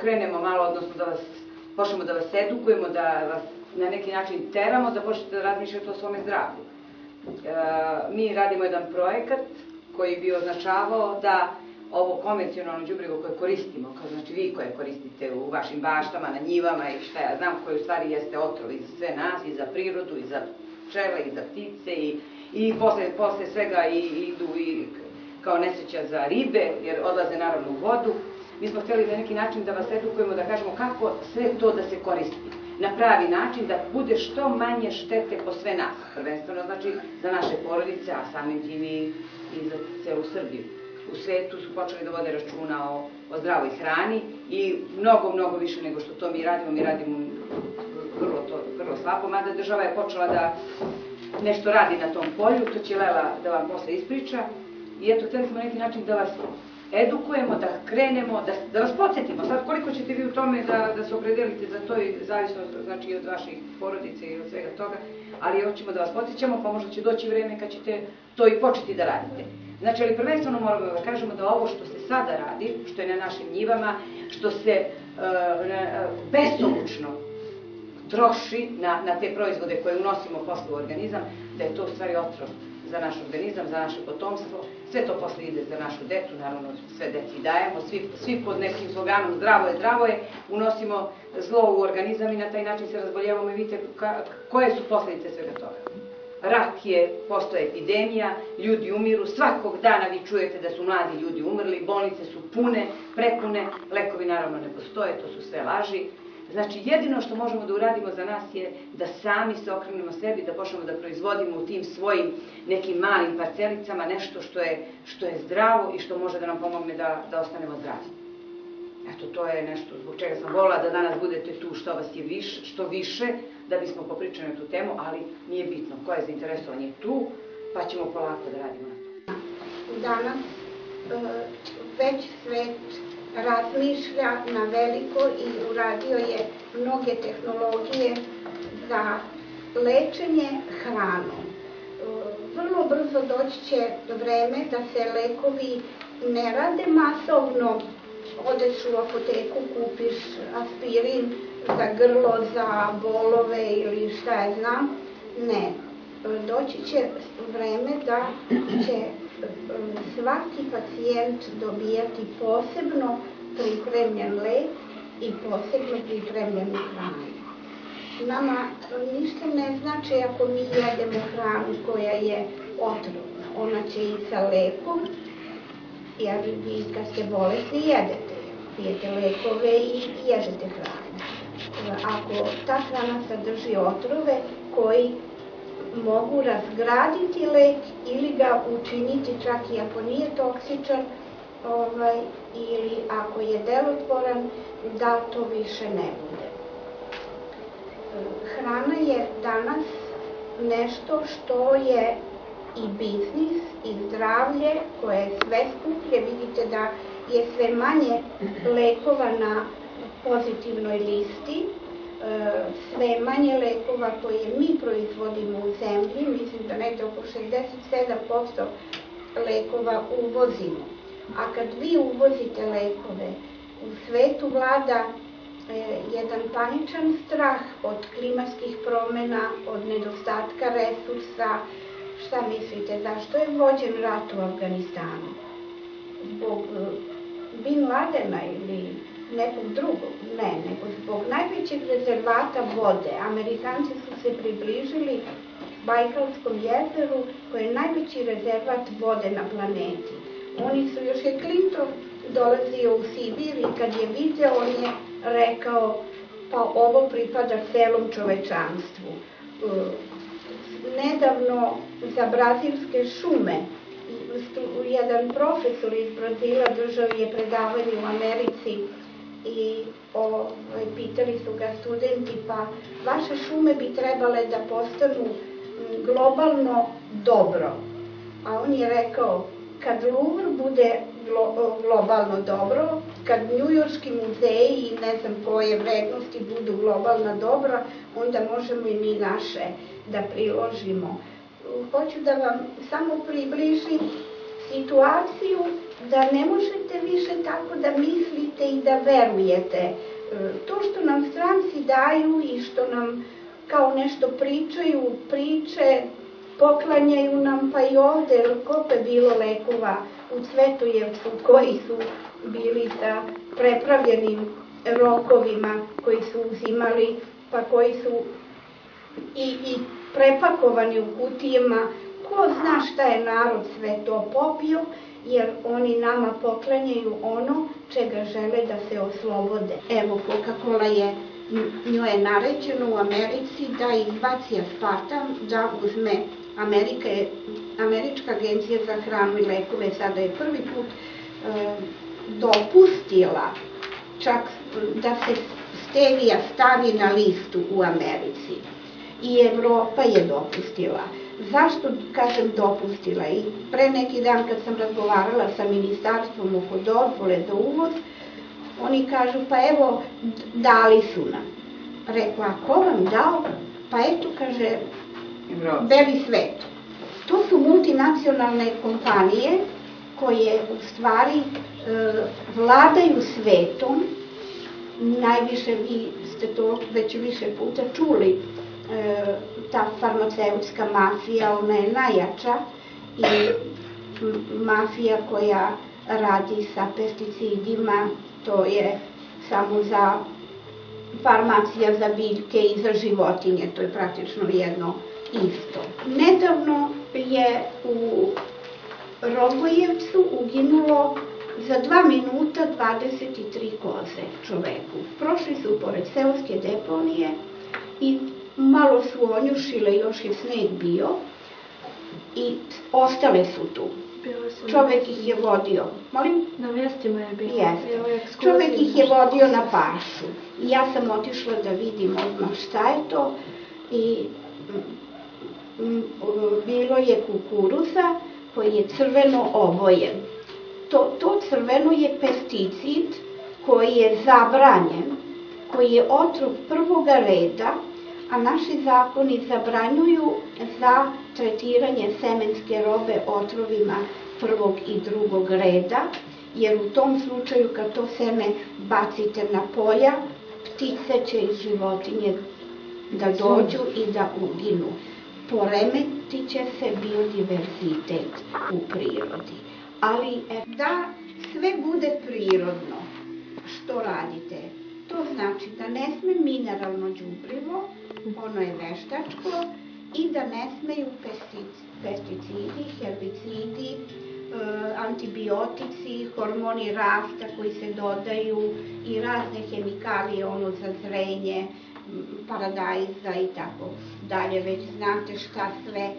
okrenemo malo, odnosno da vas počnemo da vas edukujemo, da vas na neki način teramo, da počnete da razmišljate o svome zdravlju. Mi radimo jedan projekat koji bi označavao da ovo konvencionalno đubrivo koje koristimo, kao znači vi koje koristite u vašim baštama, na njivama i šta ja znam, koje u stvari jeste otrov i za sve nas, i za prirodu, i za pčele, i za ptice, i posle svega idu i kao nesreća za ribe, jer odlaze naravno u vodu. Mi smo htjeli na neki način da vas edukujemo, da kažemo kako sve to da se koristi na pravi način, da bude što manje štete po sve nas, prvenstveno znači za naše porodice, a samim tim i za celu Srbiju. U svetu su počeli da vode računa o zdravoj hrani i mnogo više nego što to mi radimo vrlo slabo, mada država je počela da nešto radi na tom polju, to će Lela da vam posle ispriča. I eto, htjeli smo na neki način da vas edukujemo, da krenemo, da vas podsjetimo. Sad koliko ćete vi u tome da se opredelite za to i zavisno znači od vaših porodice i od svega toga, ali hoćemo da vas podsjećamo, pa možda će doći vreme kad ćete to i početi da radite. Znači, ali prvenstveno moramo da kažemo da ovo što se sada radi, što je na našim njivama, što se besomučno troši na te proizvode koje unosimo posle u organizam, da je to u stvari otrov za naš organizam, za naše potomstvo, sve to posle ide za našu decu, naravno sve deci dajemo, svi pod nekim sloganom zdravo je, unosimo zlo u organizam i na taj način se razboljevamo i vidite koje su posljedice svega toga. Rak je postao epidemija, ljudi umiru, svakog dana vi čujete da su mladi ljudi umrli, bolnice su pune, prepune, lekovi naravno ne postoje, to su sve laži. Znači, jedino što možemo da uradimo za nas je da sami se okrenemo sebi, da počnemo da proizvodimo u tim svojim nekim malim parcelicama nešto što je zdravo i što može da nam pomogne da ostanemo zdravi. Eto, to je nešto zbog čega sam volila da danas budete tu što vas je što više, da bismo popričali na tu temu, ali nije bitno ko je zainteresovan je tu, pa ćemo polako da radimo na to. Danas već svet razmišlja na veliko i uradio je mnoge tehnologije za lečenje hranom. Vrlo brzo doći će vreme da se lekovi ne rade masovno, odeš u apoteku, kupiš aspirin za grlo, za bolove ili šta ja znam. Ne, doći će vreme da će svaki pacijent dobijati posebno pripremljen lek i posebno pripremljenu hranu. Nama ništa ne znači ako mi jedemo hranu koja je otrovna. Ona će i sa lekom, jer vi kad ste bolesni jedete, pijete lekove i jedete hranu. Ako ta hrana sadrži otrove koji mogu razgraditi lek ili ga učiniti čak i ako nije toksičan ili ako je delotvoran, da to više ne bude. Hrana je danas nešto što je i biznis i zdravlje koje je sve skuplje. Vidite da je sve manje lekova na pozitivnoj listi, sve manje lekova koje mi proizvodimo u zemlji, mislim da negde oko 67% lekova uvozimo. A kad vi uvozite lekove, u svetu vlada jedan paničan strah od klimatskih promjena, od nedostatka resursa. Šta mislite, zašto je vođen rat u Afganistanu? Zbog Bin Ladena ili nekog drugog? Ne, nego zbog najvećeg rezervata vode. Amerikanci su se približili Bajkalskom jezeru, koje je najveći rezervat vode na planeti. Oni su, još je Clinton dolazio u Sibir i kad je video, on je rekao, pa ovo pripada celom čovečanstvu. Nedavno za brazilske šume, jedan profesor iz Brazila držao je predavanje u Americi i pitali su ga studenti, pa vaše šume bi trebale da postanu globalno dobro. A on je rekao, kad Louvre bude globalno dobro, kad njujorški muzeji i ne znam koje vrednosti budu globalna dobra, onda možemo i mi naše da priložimo. Hoću da vam samo približim situaciju da ne možete više tako da mislite i da verujete. To što nam stranci daju i što nam kao nešto pričaju, priče, poklanjaju nam, pa i ovde, koliko je bilo lekova u Cvetujevcu koji su bili sa prepravljenim rokovima, koji su uzimali, pa koji su i prepakovani u kutijama. Ko zna šta je narod sve to popio, jer oni nama poklanjaju ono čega žele da se oslobode. Evo, Coca-Cola je, njoj je naređeno u Americi da izbaci aspartam, da uzme Američka agencija za hranu i lekove, sada je prvi put dopustila čak da se stevija stavi na listu u Americi. I Evropa je dopustila. Zašto, kažem, dopustila? I pre neki dan kad sam razgovarala sa ministarstvom oko dozvole za uvoz, oni kažu, pa evo, dali su nam. Rekla, a ko vam dao? Pa eto, kaže, beli svet. To su multinacionalne kompanije koje u stvari vladaju svetom. Najviše, vi ste to već više puta čuli, ta farmaceutska mafija, ona je najjača i mafija koja radi sa pesticidima, to je samo za farmacija za biljke i za životinje, to je praktično jedno isto. Nedavno je u Rogojevcu uginulo za 2 minuta 23 koze čoveku. Prošli su pored seoske deponije i malo su onjušile, još je sneg bio i ostale su tu. Čovek ih je vodio. Molim? Na vestima je bilo. Jeste. Čovek ih je vodio na pašu. I ja sam otišla da vidim odmah šta je to i bilo je kukuruza koji je crveno obojen. To crveno je pesticid koji je zabranjen, koji je otrov prvoga reda, a naši zakoni zabranjuju za tretiranje semenske robe otrovima prvog i drugog reda, jer u tom slučaju kad to seme bacite na polja, ptice će iz životinje da dođu i da uginu. Poremetit će se biodiverzitet u prirodi. Ali da sve bude prirodno, što radite? To znači da ne sme mineralno đubrivo, ono je veštačko, i da ne smeju pesticidi, herbicidi, antibiotici, hormoni rasta koji se dodaju i razne hemikalije, ono za zrenje, paradajza i tako dalje. Već znate šta sve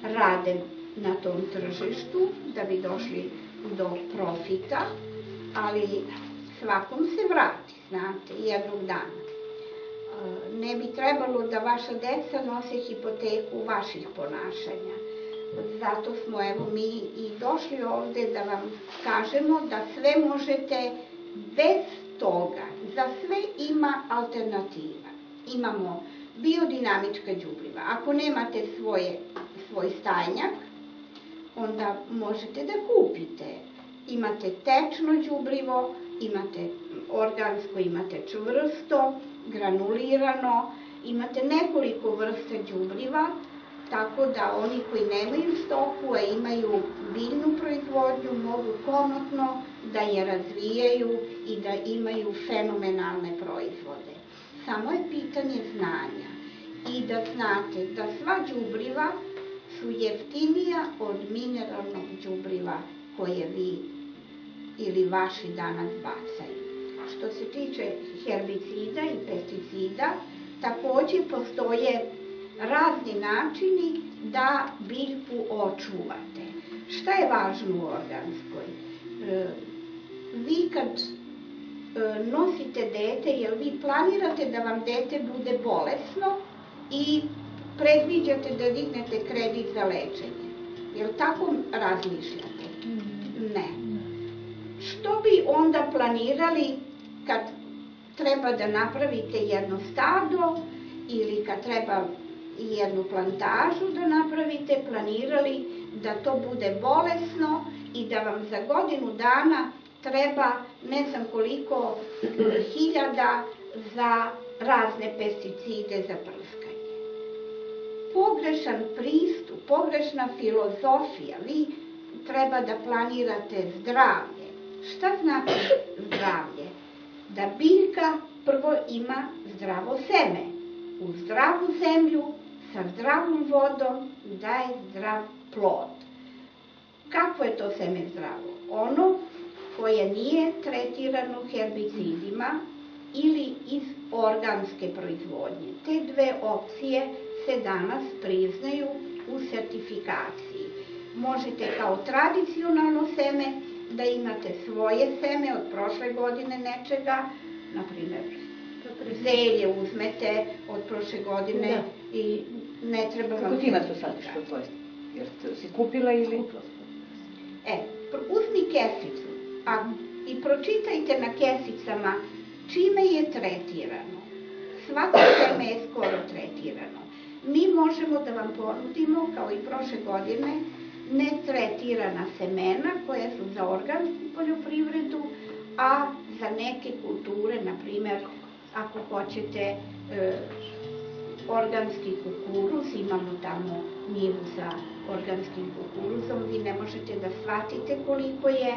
rade na tom tržištu da bi došli do profita, ali svakom se vrati, znate, jednog dana. Ne bi trebalo da vaša deca nose hipoteku vaših ponašanja. Zato smo, evo, mi i došli ovde da vam kažemo da sve možete bez toga. Za sve ima alternativa. Imamo biodinamička đubriva. Ako nemate svoj stajnjak, onda možete da kupite. Imate tečno đubrivo, imate organsko, imate čvrsto, granulirano, imate nekoliko vrsta đubriva, tako da oni koji nemaju stoku, a imaju biljnu proizvodnju, mogu komotno da je razvijaju i da imaju fenomenalne proizvode. Samo je pitanje znanja i da znate da sva đubriva su jeftinija od mineralnog đubriva koje vi ili vaši danas bacaju. Što se tiče herbicida i pesticida, takođe postoje razni načini da biljku očuvate. Šta je važno u organskoj? Vi kad nosite dete, jel vi planirate da vam dete bude bolesno i predviđate da dignete kredit za lečenje? Jel tako razmišljate? Ne. Što bi onda planirali kad treba da napravite jedno stado ili kad treba jednu plantažu da napravite, planirali da to bude bolesno i da vam za godinu dana treba ne znam koliko hiljada za razne pesticide za prskanje. Pogrešan pristup, pogrešna filozofija, vi treba da planirate zdravlje. Šta znači zdravlje? Da biljka prvo ima zdravo seme, u zdravu zemlju, sa zdravom vodom daje zdrav plod. Kako je to seme zdravo? Ono koje nije tretirano herbicidima ili iz organske proizvodnje. Te dve opcije se danas priznaju u sertifikaciji. Možete kao tradicionalno seme da imate svoje seme od prošle godine nečega, na primjer zelje uzmete od prošle godine i ne treba vam... Kako ti imaš to sad što tvoje? Jer si kupila ili... Uzmi kesicu i pročitajte na kesicama čime je tretirano. Svako seme je skoro tretirano. Mi možemo da vam ponudimo, kao i prošle godine, netretirana semena koja su za organsku poljoprivredu, a za neke kulture, na primjer, ako hoćete organski kukuruz, imamo tamo njivu sa organskim kukuruzom, vi ne možete da shvatite koliko je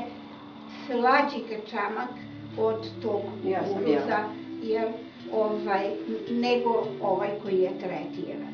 slađi krčamak od tog kukuruza, nego ovaj koji je tretiran.